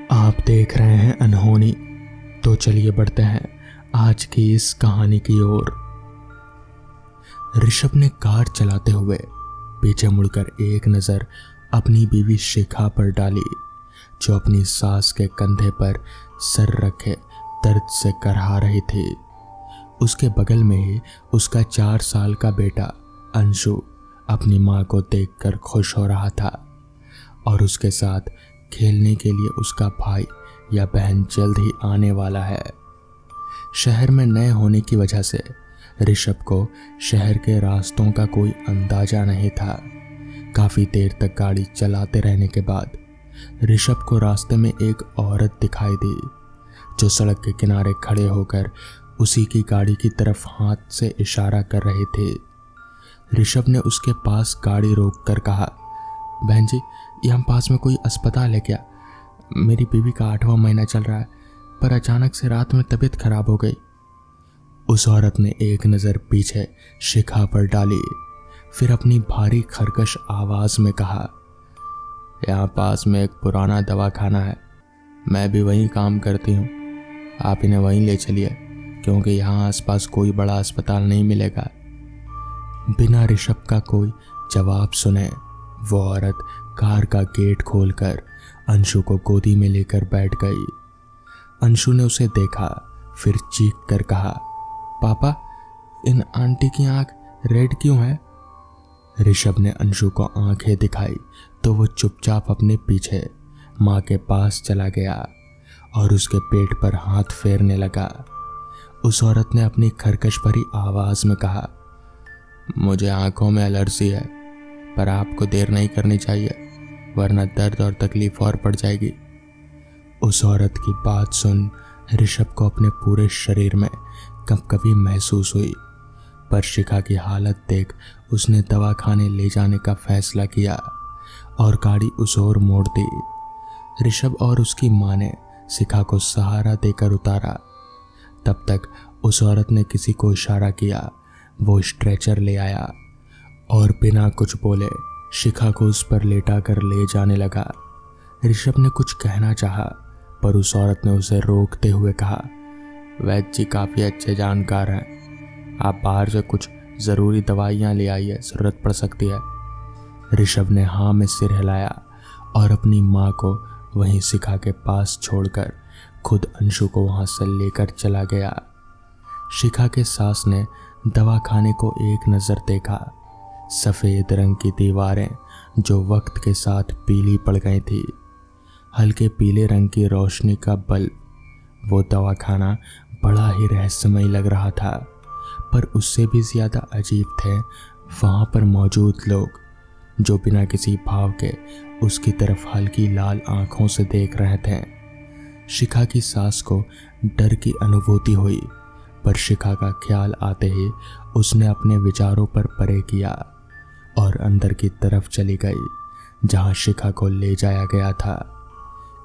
आप देख रहे हैं अनहोनी। तो चलिए बढ़ते हैं आज की इस कहानी की ओर। ऋषभ ने कार चलाते हुए पीछे मुड़कर एक नज़र अपनी बीवी शिखा पर डाली, जो अपनी सास के कंधे पर सर रखे दर्द से करहा रही थी। उसके बगल में ही उसका 4 साल का बेटा अंशु अपनी माँ को देखकर खुश हो रहा था और उसके साथ खेलने के लिए उसका भाई या बहन जल्द ही आने वाला है। शहर में नए होने की वजह से ऋषभ को शहर के रास्तों का कोई अंदाजा नहीं था। काफ़ी देर तक गाड़ी चलाते रहने के बाद ऋषभ को रास्ते में एक औरत दिखाई दी, जो सड़क के किनारे खड़े होकर उसी की गाड़ी की तरफ हाथ से इशारा कर रही थी। ऋषभ ने उसके पास गाड़ी रोककर कहा, बहन जी, यहाँ पास में कोई अस्पताल है क्या? मेरी बीवी का 8वां महीना चल रहा है, पर अचानक से रात में तबीयत खराब हो गई। उस औरत ने एक नज़र पीछे शिखा पर डाली, फिर अपनी भारी खरकश आवाज़ में कहा, यहाँ पास में एक पुराना दवाखाना है, मैं भी वहीं काम करती हूँ, आप इन्हें वहीं ले चलिए, क्योंकि यहाँ आसपास कोई बड़ा अस्पताल नहीं मिलेगा। बिना ऋषभ का कोई जवाब सुने वो औरत कार का गेट खोलकर अंशु को गोदी में लेकर बैठ गई। अंशु ने उसे देखा, फिर चीख कर कहा, पापा, इन आंटी की आंख रेड क्यों है? ऋषभ ने अंशु को आंखें दिखाई तो वो चुपचाप अपने पीछे माँ के पास चला गया और उसके पेट पर हाथ फेरने लगा। उस औरत ने अपनी खरकश भरी आवाज में कहा, मुझे आंखों में एलर्जी है, पर आपको देर नहीं करनी चाहिए, वरना दर्द और तकलीफ और बढ़ जाएगी। उस औरत की बात सुन ऋषभ को अपने पूरे शरीर में कंपकपी महसूस हुई, पर शिखा की हालत देख उसने दवाखाने ले जाने का फैसला किया और गाड़ी उस ओर मोड़ दी। ऋषभ और उसकी माँ ने शिखा को सहारा देकर उतारा। तब तक उस औरत ने किसी को इशारा किया, वो स्ट्रेचर ले आया और बिना कुछ बोले शिखा को उस पर लेटा कर ले जाने लगा। ऋषभ ने कुछ कहना चाहा, पर उस औरत ने उसे रोकते हुए कहा, वैद्य जी काफ़ी अच्छे जानकार हैं, आप बाहर से कुछ ज़रूरी दवाइयाँ ले आइए, ज़रूरत पड़ सकती है। ऋषभ ने हाँ में सिर हिलाया और अपनी माँ को वहीं शिखा के पास छोड़कर खुद अंशु को वहाँ से लेकर चला गया। शिखा के सास ने दवाखाने को एक नज़र देखा। सफ़ेद रंग की दीवारें जो वक्त के साथ पीली पड़ गई थी, हल्के पीले रंग की रोशनी का बल्ब। वो दवाखाना बड़ा ही रहस्यमय लग रहा था, पर उससे भी ज़्यादा अजीब थे वहाँ पर मौजूद लोग, जो बिना किसी भाव के उसकी तरफ हल्की लाल आंखों से देख रहे थे। शिखा की सास को डर की अनुभूति हुई, पर शिखा का ख्याल आते ही उसने अपने विचारों पर परे किया और अंदर की तरफ चली गई, जहां शिखा को ले जाया गया था।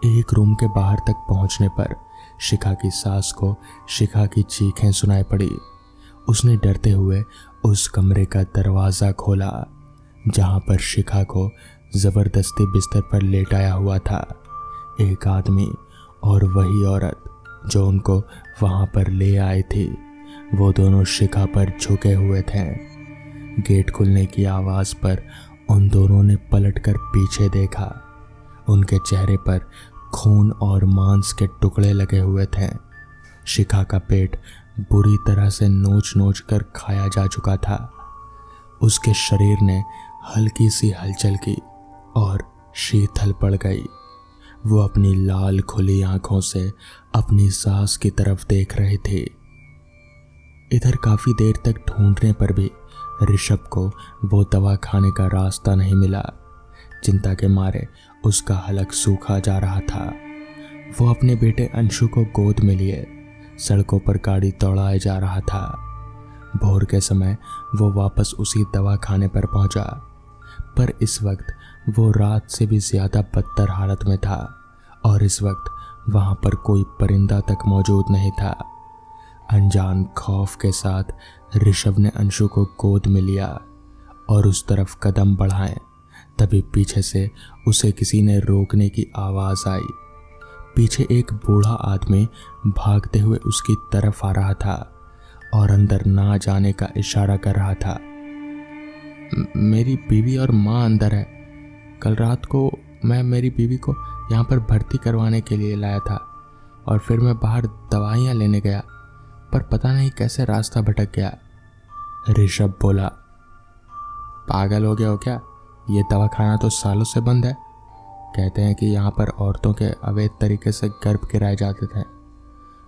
एक रूम के बाहर तक पहुंचने पर शिखा की सास को शिखा की चीखें सुनाई पड़ी। उसने डरते हुए उस कमरे का दरवाज़ा खोला, जहां पर शिखा को ज़बरदस्ती बिस्तर पर लेटाया हुआ था एक आदमी और वही औरत जो उनको वहां पर ले आई थी। वो दोनों शिखा पर झुके हुए थे। गेट खुलने की आवाज़ पर उन दोनों ने पलटकर पीछे देखा। उनके चेहरे पर खून और मांस के टुकड़े लगे हुए थे। शिखा का पेट बुरी तरह से नोच नोच कर खाया जा चुका था। उसके शरीर ने हल्की सी हलचल की और शीतल पड़ गई। वो अपनी लाल खुली आंखों से अपनी सास की तरफ देख रहे थे। इधर काफ़ी देर तक ढूंढने पर भी ऋषभ को वो दवाखाने का रास्ता नहीं मिला। चिंता के मारे उसका हलक सूखा जा रहा था। वो अपने बेटे अंशु को गोद में लिए सड़कों पर गाड़ी दौड़ाए जा रहा था। भोर के समय वो वापस उसी दवाखाने पर पहुंचा, पर इस वक्त वो रात से भी ज़्यादा बदतर हालत में था और इस वक्त वहाँ पर कोई परिंदा तक मौजूद नहीं था। अनजान खौफ के साथ ऋषभ ने अंशु को गोद में लिया और उस तरफ कदम बढ़ाए, तभी पीछे से उसे किसी ने रोकने की आवाज़ आई। पीछे एक बूढ़ा आदमी भागते हुए उसकी तरफ आ रहा था और अंदर ना जाने का इशारा कर रहा था। मेरी बीवी और माँ अंदर है। कल रात को मैं मेरी बीवी को यहाँ पर भर्ती करवाने के लिए लाया था और फिर मैं बाहर दवाइयाँ लेने गया, पर पता नहीं कैसे रास्ता भटक गया। ऋषभ बोला। पागल हो गया हो क्या? ये दवाखाना तो सालों से बंद है। कहते हैं कि यहाँ पर औरतों के अवैध तरीके से गर्भ गिराए जाते थे।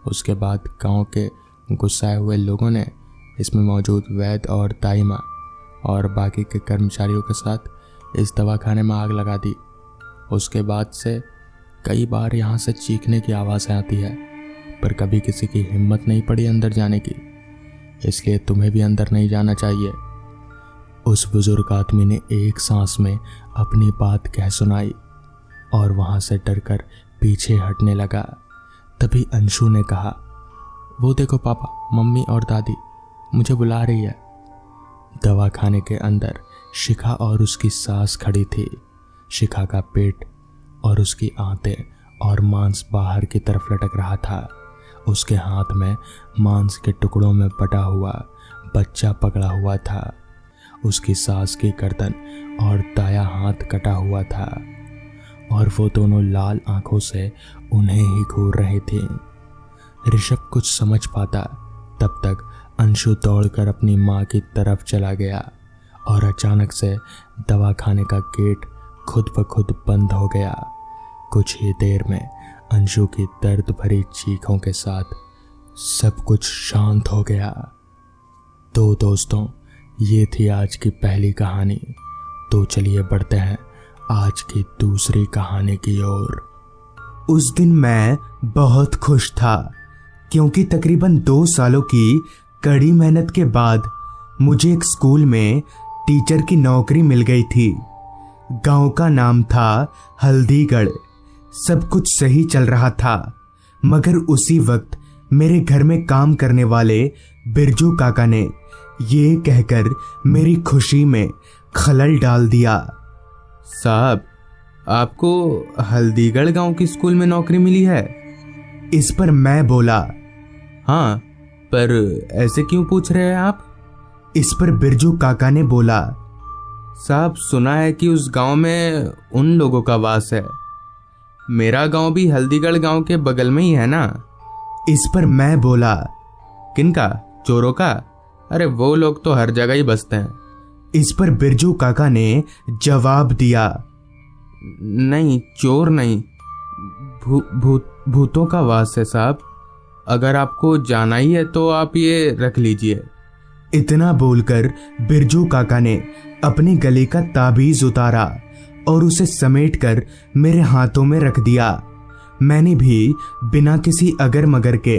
उसके बाद गांव के गुस्साए हुए लोगों ने इसमें मौजूद वैद्य और दाई माँ और बाकी के कर्मचारियों के साथ इस दवाखाने में आग लगा दी। उसके बाद से कई बार यहाँ से चीखने की आवाज़ें आती है, पर कभी किसी की हिम्मत नहीं पड़ी अंदर जाने की। इसलिए तुम्हें भी अंदर नहीं जाना चाहिए। उस बुजुर्ग आदमी ने एक सांस में अपनी बात कह सुनाई और वहाँ से डरकर पीछे हटने लगा। तभी अंशु ने कहा, वो देखो पापा, मम्मी और दादी मुझे बुला रही है। दवाखाने के अंदर शिखा और उसकी सास खड़ी थी। शिखा का पेट और उसकी आंतें और मांस बाहर की तरफ लटक रहा था। उसके हाथ में मांस के टुकड़ों में बटा हुआ बच्चा पकड़ा हुआ था। उसकी सास की गर्दन और दाया हाथ कटा हुआ था और वो दोनों लाल आंखों से उन्हें ही घूर रहे थे। ऋषभ कुछ समझ पाता तब तक अंशु दौड़कर अपनी माँ की तरफ चला गया और अचानक से दवाखाने का गेट खुद ब खुद बंद हो गया। कुछ ही देर में अंशु की दर्द भरी चीखों के साथ सब कुछ शांत हो गया। तो दोस्तों, ये थी आज की पहली कहानी। तो चलिए बढ़ते हैं आज की दूसरी कहानी की ओर। उस दिन मैं बहुत खुश था क्योंकि तकरीबन 2 सालों की कड़ी मेहनत के बाद मुझे एक स्कूल में टीचर की नौकरी मिल गई थी। गांव का नाम था हल्दीगढ़। सब कुछ सही चल रहा था, मगर उसी वक्त मेरे घर में काम करने वाले बिरजू काका ने ये कहकर मेरी खुशी में खलल डाल दिया। साहब, आपको हल्दीगढ़ गांव की स्कूल में नौकरी मिली है? इस पर मैं बोला, हाँ, पर ऐसे क्यों पूछ रहे हैं आप? इस पर बिरजू काका ने बोला, साहब, सुना है कि उस गांव में उन लोगों का वास है। मेरा गांव भी हल्दीगढ़ गांव के बगल में ही है ना। इस पर मैं बोला, किनका? चोरों का? अरे वो लोग तो हर जगह ही बसते हैं। इस पर बिरजू काका ने जवाब दिया, नहीं, चोर नहीं, भूतों का वास है साहब। अगर आपको जाना ही है तो आप ये रख लीजिए। इतना बोलकर बिरजू काका ने अपने गले का ताबीज उतारा और उसे समेटकर मेरे हाथों में रख दिया। मैंने भी बिना किसी अगर मगर के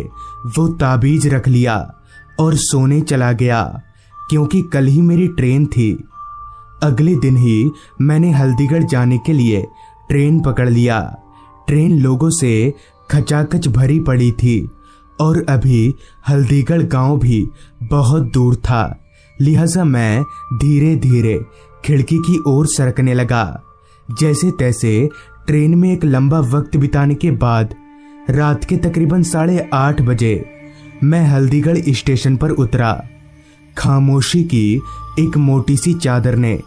वो ताबीज रख लिया और सोने चला गया क्योंकि कल ही मेरी ट्रेन थी। अगले दिन ही मैंने हल्दीगढ़ जाने के लिए ट्रेन पकड़ लिया। ट्रेन लोगों से खचाखच भरी पड़ी थी और अभी हल्दीगढ़ गांव भी बहुत दूर था, लिहाजा मैं धीरे धीरे खिड़की की ओर सरकने लगा। जैसे तैसे ट्रेन में एक लंबा वक्त बिताने के बाद रात के तकरीबन 8:30 बजे मैं हल्दीगढ़ स्टेशन पर उतरा। खामोशी की एक मोटी सी चादर ने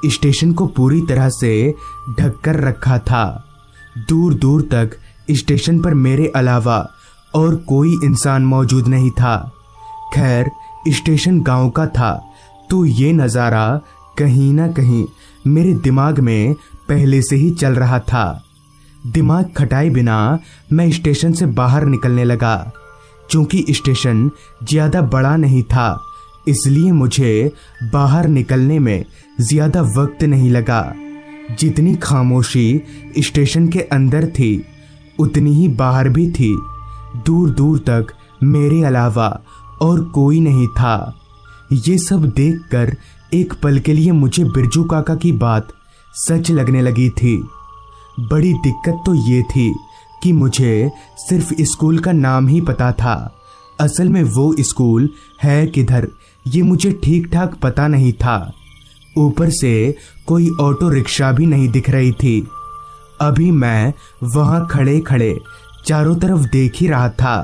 स्टेशन को पूरी तरह से ढककर रखा था। दूर दूर तक स्टेशन पर मेरे अलावा और कोई इंसान मौजूद नहीं था। खैर, स्टेशन गांव का था तो ये नज़ारा कहीं ना कहीं मेरे दिमाग में पहले से ही चल रहा था। दिमाग खटाए बिना मैं स्टेशन से बाहर निकलने लगा। चूंकि स्टेशन ज़्यादा बड़ा नहीं था, इसलिए मुझे बाहर निकलने में ज़्यादा वक्त नहीं लगा। जितनी खामोशी स्टेशन के अंदर थी उतनी ही बाहर भी थी। दूर दूर तक मेरे अलावा और कोई नहीं था। ये सब देखकर एक पल के लिए मुझे बिरजू काका की बात सच लगने लगी थी। बड़ी दिक्कत तो ये थी कि मुझे सिर्फ स्कूल का नाम ही पता था। असल में वो स्कूल है किधर ये मुझे ठीक ठाक पता नहीं था। ऊपर से कोई ऑटो रिक्शा भी नहीं दिख रही थी। अभी मैं वहाँ खड़े खड़े चारों तरफ देख ही रहा था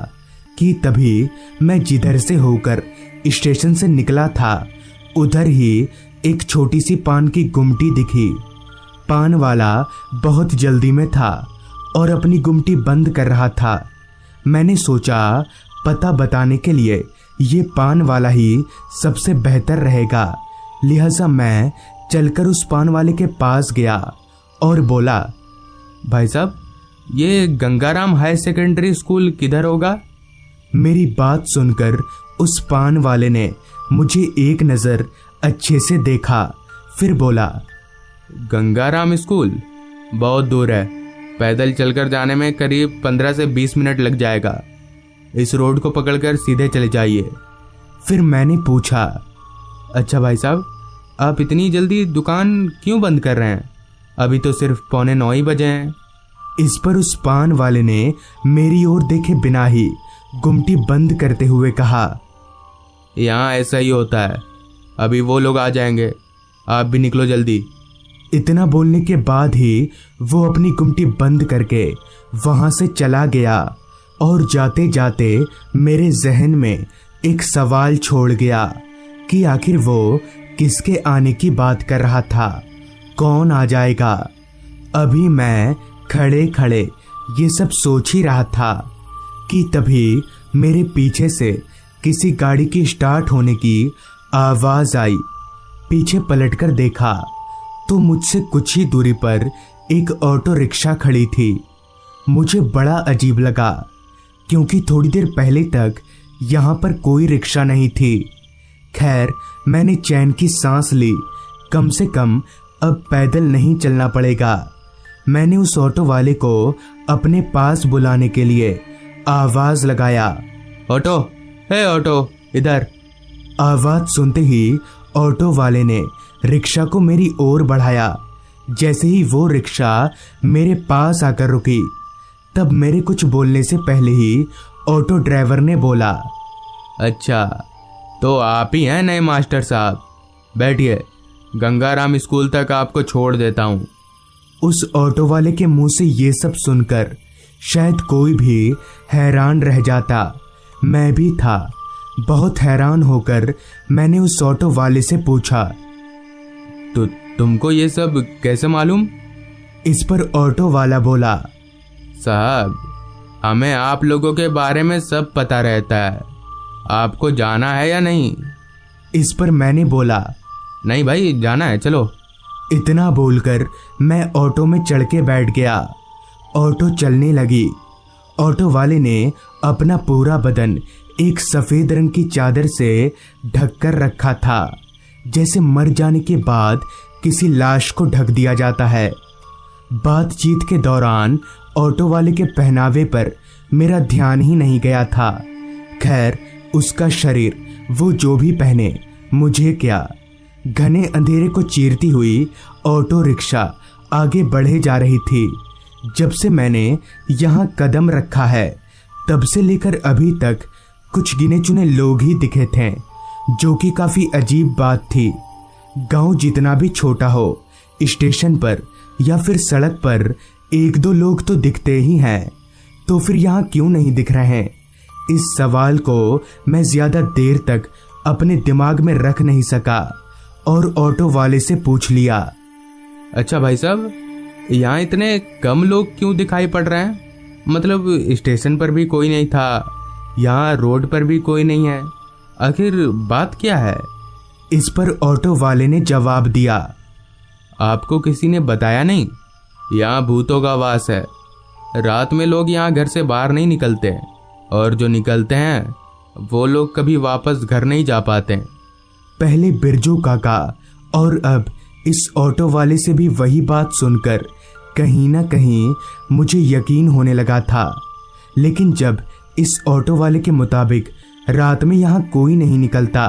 कि तभी मैं जिधर से होकर स्टेशन से निकला था उधर ही एक छोटी सी पान की गुमटी दिखी। पान वाला बहुत जल्दी में था और अपनी गुमटी बंद कर रहा था। मैंने सोचा पता बताने के लिए ये पान वाला ही सबसे बेहतर रहेगा, लिहाजा मैं चलकर उस पान वाले के पास गया और बोला, भाई साहब, ये गंगाराम हायर सेकेंडरी स्कूल किधर होगा? मेरी बात सुनकर उस पान वाले ने मुझे एक नज़र अच्छे से देखा, फिर बोला, गंगाराम स्कूल बहुत दूर है, पैदल चलकर जाने में करीब 15 से 20 मिनट लग जाएगा। इस रोड को पकड़कर सीधे चले जाइए। फिर मैंने पूछा, अच्छा भाई साहब, आप इतनी जल्दी दुकान क्यों बंद कर रहे हैं? अभी तो सिर्फ 9:15 ही बजे हैं। इस पर उस पान वाले ने मेरी ओर देखे बिना ही गुमटी बंद करते हुए कहा, यहाँ ऐसा ही होता है, अभी वो लोग आ जाएंगे, आप भी निकलो जल्दी। इतना बोलने के बाद ही वो अपनी गुमटी बंद करके वहां से चला गया और जाते जाते मेरे जहन में एक सवाल छोड़ गया कि आखिर वो किसके आने की बात कर रहा था, कौन आ जाएगा। अभी मैं खड़े खड़े ये सब सोच ही रहा था कि तभी मेरे पीछे से किसी गाड़ी की स्टार्ट होने की आवाज आई। पीछे पलटकर देखा तो मुझसे कुछ ही दूरी पर एक ऑटो रिक्शा खड़ी थी। मुझे बड़ा अजीब लगा क्योंकि थोड़ी देर पहले तक यहाँ पर कोई रिक्शा नहीं थी। खैर, मैंने चैन की सांस ली, कम से कम अब पैदल नहीं चलना पड़ेगा। मैंने उस ऑटो वाले को अपने पास बुलाने के लिए आवाज लगाया, ऑटो, हे ऑटो, इधर। आवाज सुनते ही ऑटो वाले ने रिक्शा को मेरी ओर बढ़ाया। जैसे ही वो रिक्शा मेरे पास आकर रुकी, तब मेरे कुछ बोलने से पहले ही ऑटो ड्राइवर ने बोला, अच्छा, तो आप ही हैं नए मास्टर साहब, बैठिए, गंगाराम स्कूल तक आपको छोड़ देता हूँ। उस ऑटो वाले के मुंह से ये सब सुनकर शायद कोई भी हैरान रह जाता। मैं भी था। बहुत हैरान होकर मैंने उस ऑटो वाले से पूछा, तो तुमको ये सब कैसे मालूम? इस पर ऑटो वाला बोला, साहब, हमें आप लोगों के बारे में सब पता रहता है, आपको जाना है या नहीं? इस पर मैंने बोला, नहीं भाई, जाना है, चलो। इतना बोलकर मैं ऑटो में चढ़ के बैठ गया। ऑटो चलने लगी। ऑटो वाले ने अपना पूरा बदन एक सफेद रंग की चादर से ढककर रखा था, जैसे मर जाने के बाद किसी लाश को ढक दिया जाता है। बातचीत के दौरान ऑटो वाले के पहनावे पर मेरा ध्यान ही नहीं गया था। खैर, उसका शरीर वो जो भी पहने, मुझे क्या। घने अंधेरे को चीरती हुई ऑटो रिक्शा आगे बढ़े जा रही थी। जब से मैंने यहाँ कदम रखा है, तब से लेकर अभी तक कुछ गिने चुने लोग ही दिखे थे, जो कि काफी अजीब बात थी। गांव जितना भी छोटा हो, स्टेशन पर या फिर सड़क पर एक दो लोग तो दिखते ही हैं, तो फिर यहाँ क्यों नहीं दिख रहे हैं? इस सवाल को मैं ज्यादा देर तक अपने दिमाग में रख नहीं सका और ऑटो वाले से पूछ लिया, अच्छा भाई साहब, यहाँ इतने कम लोग क्यों दिखाई पड़ रहे हैं? मतलब स्टेशन पर भी कोई नहीं था, यहाँ रोड पर भी कोई नहीं है, आखिर बात क्या है? इस पर ऑटो वाले ने जवाब दिया, आपको किसी ने बताया नहीं? यहाँ भूतों का वास है। रात में लोग यहाँ घर से बाहर नहीं निकलते, और जो निकलते हैं वो लोग कभी वापस घर नहीं जा पाते। पहले बिरजू काका और अब इस ऑटो वाले से भी वही बात सुनकर कहीं ना कहीं मुझे यकीन होने लगा था। लेकिन जब इस ऑटो वाले के मुताबिक रात में यहाँ कोई नहीं निकलता,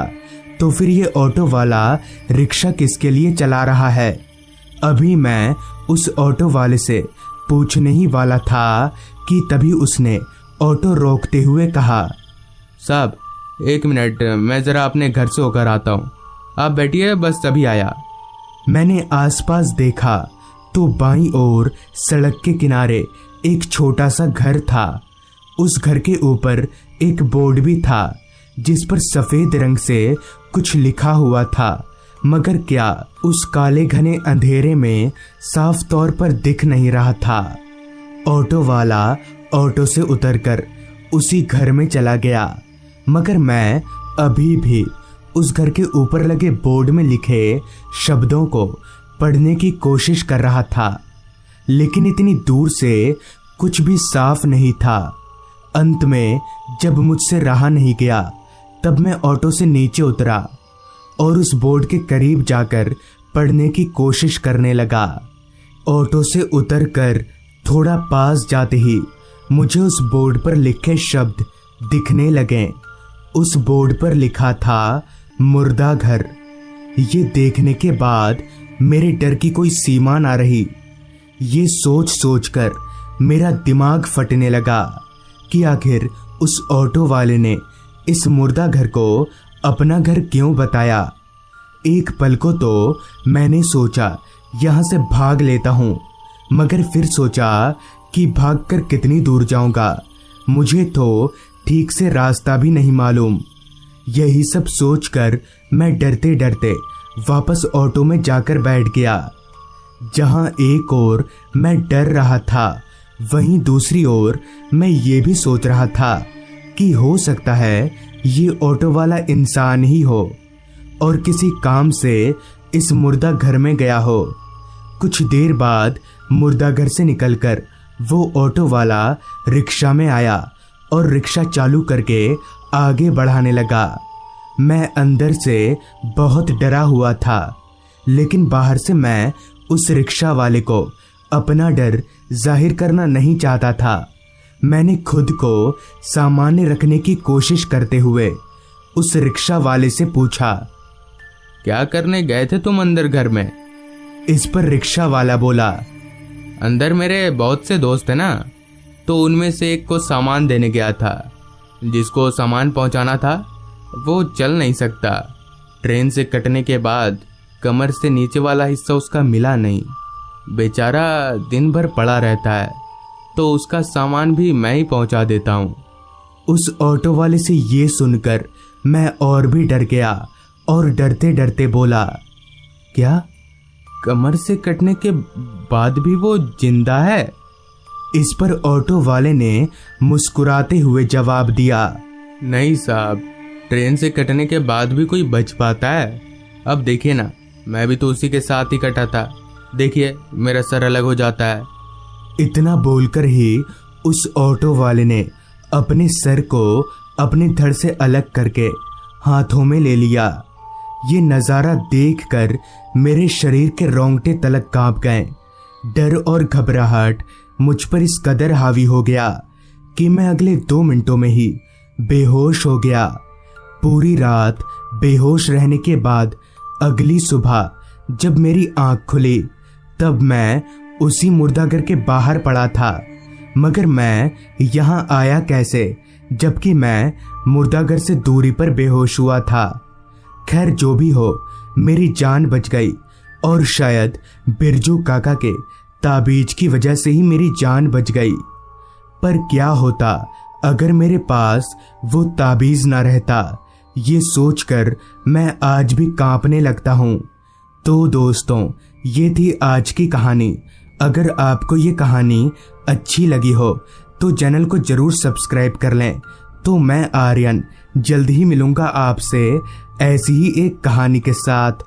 तो फिर ये ऑटो वाला रिक्शा किसके लिए चला रहा है? अभी मैं उस ऑटो वाले से पूछने ही वाला था कि तभी उसने ऑटो रोकते हुए कहा, साहब, 1 मिनट, मैं ज़रा अपने घर से होकर आता हूँ, आप बैठिए, बस तभी आया। मैंने आसपास देखा तो बाईं ओर सड़क के किनारे एक छोटा सा घर था। उस घर के ऊपर एक बोर्ड भी था जिस पर सफेद रंग से कुछ लिखा हुआ था, मगर क्या उस काले घने अंधेरे में साफ तौर पर दिख नहीं रहा था। ऑटो वाला ऑटो से उतरकर उसी घर में चला गया, मगर मैं अभी भी उस घर के ऊपर लगे बोर्ड में लिखे शब्दों को पढ़ने की कोशिश कर रहा था, लेकिन इतनी दूर से कुछ भी साफ नहीं था। अंत में जब मुझसे रहा नहीं गया तब मैं ऑटो से नीचे उतरा और उस बोर्ड के करीब जाकर पढ़ने की कोशिश करने लगा। ऑटो से उतरकर थोड़ा पास जाते ही मुझे उस बोर्ड पर लिखे शब्द दिखने लगे। उस बोर्ड पर लिखा था मुर्दा घर। ये देखने के बाद मेरे डर की कोई सीमा ना रही। ये सोच सोचकर मेरा दिमाग फटने लगा कि आखिर उस ऑटो वाले ने इस मुर्दा घर को अपना घर क्यों बताया। एक पल को तो मैंने सोचा यहाँ से भाग लेता हूँ, मगर फिर सोचा कि भागकर कितनी दूर जाऊंगा, मुझे तो ठीक से रास्ता भी नहीं मालूम। यही सब सोचकर मैं डरते डरते वापस ऑटो में जाकर बैठ गया। जहां एक ओर मैं डर रहा था, वहीं दूसरी ओर मैं ये भी सोच रहा था कि हो सकता है ये ऑटो वाला इंसान ही हो और किसी काम से इस मुर्दा घर में गया हो। कुछ देर बाद मुर्दा घर से निकलकर वो ऑटो वाला रिक्शा में आया और रिक्शा चालू करके आगे बढ़ाने लगा। मैं अंदर से बहुत डरा हुआ था, लेकिन बाहर से मैं उस रिक्शा वाले को अपना डर जाहिर करना नहीं चाहता था। मैंने खुद को सामान्य रखने की कोशिश करते हुए उस रिक्शा वाले से पूछा, क्या करने गए थे तुम अंदर घर में? इस पर रिक्शा वाला बोला, अंदर मेरे बहुत से दोस्त हैं ना, तो उनमें से एक को सामान देने गया था। जिसको सामान पहुंचाना था वो चल नहीं सकता। ट्रेन से कटने के बाद कमर से नीचे वाला हिस्सा उसका मिला नहीं। बेचारा दिन भर पड़ा रहता है, तो उसका सामान भी मैं ही पहुंचा देता हूँ। उस ऑटो वाले से ये सुनकर मैं और भी डर गया और डरते डरते बोला, क्या कमर से कटने के बाद भी वो जिंदा है? इस पर ऑटो वाले ने मुस्कुराते हुए जवाब दिया, नहीं साहब, ट्रेन से कटने के बाद भी कोई बच पाता है? अब देखिए ना, मैं भी तो उसी के साथ ही कटा था। देखिए मेरा सर अलग हो जाता है। इतना बोलकर ही उस ऑटो वाले ने अपने सर को अपने धड़ से अलग करके हाथों में ले लिया। ये नज़ारा देखकर मेरे शरीर के रोंगटे तलक कांप गए। डर और घबराहट मुझ पर इस कदर हावी हो गया कि मैं अगले 2 मिनटों में ही बेहोश हो गया। पूरी रात बेहोश रहने के बाद अगली सुबह जब मेरी आंख खुली तब मैं उसी मुर्दाघर के बाहर पड़ा था। मगर मैं यहाँ आया कैसे, जबकि मैं मुर्दाघर से दूरी पर बेहोश हुआ था। खैर जो भी हो, मेरी जान बच गई और शायद बिरजू काका के ताबीज की वजह से ही मेरी जान बच गई। पर क्या होता अगर मेरे पास वो ताबीज ना रहता, ये सोचकर मैं आज भी कांपने लगता हूँ। तो दोस्तों, ये थी आज की कहानी। अगर आपको ये कहानी अच्छी लगी हो तो चैनल को जरूर सब्सक्राइब कर लें। तो मैं आर्यन जल्द ही मिलूंगा आपसे ऐसी ही एक कहानी के साथ।